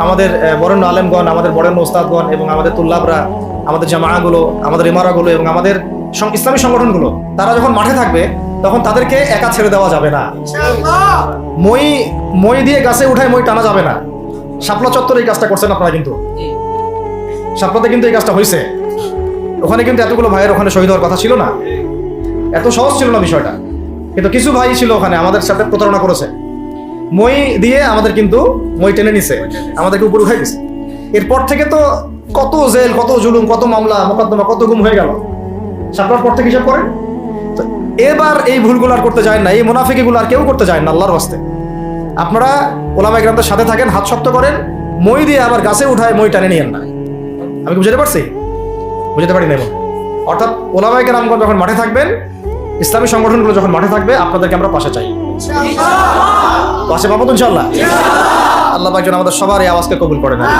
আমাদের বরেণ্য আলেমগণ, আমাদের বরেণ্য ওস্তাদগণ এবং আমাদের তুল্লাবরা, আমাদের জামাআগুলো, আমাদের ইমারাগুলো এবং আমাদের ইসলামী সংগঠনগুলো, তারা যখন মাঠে থাকবে তখন তাদেরকে একা ছেড়ে দেওয়া যাবে না। মই দিয়ে গাছে উঠায় মই টানা যাবে না। শাপলা চত্বরে এই কাজটা করছেন আপনারা, কিন্তু শাপলাতে কিন্তু এই কাজটা হয়েছে। ওখানে কিন্তু এতগুলো ভাইয়ের ওখানে শহীদ হওয়ার কথা ছিল না, এত সহজ ছিল না বিষয়টা। কিন্তু কিছু ভাই ছিল ওখানে আমাদের সাথে প্রতারণা করেছে, মই দিয়ে আমাদের কিন্তু মই টেনে নিছে, আমাদেরকে উপর উঠাই দিছে। এরপর থেকে তো কত জেল, কত জুলুম, কত মামলা মোকদ্দমা, কত গুম হয়ে গেল শাপলার পর থেকে, হিসাব করেন। তো এবার এই ভুলগুলো আর করতে যায় না, এই মুনাফিকিগুলো আর কেউ করতে যায় না আল্লাহর ওয়াস্তে। আপনারা ওলামায়ে কেরামদের সাথে থাকেন, হাত শক্ত করেন, মই দিয়ে আবার গাছে উঠায় মই টানে নিয়েন না। আমি কি বুঝতে পারছি? বুঝতে পারি না। অর্থাৎ ওলামায়ে কেরামগণ যখন মাঠে থাকবেন, ইসলামী সংগঠনগুলো যখন মাঠে থাকবে, আপনাদেরকে আমরা পাশে চাই। পাশে পাবো তো ইনশাআল্লাহ। আল্লাহ পাক যেন আমাদের সবার এই আওয়াজকে কবুল করে নেন।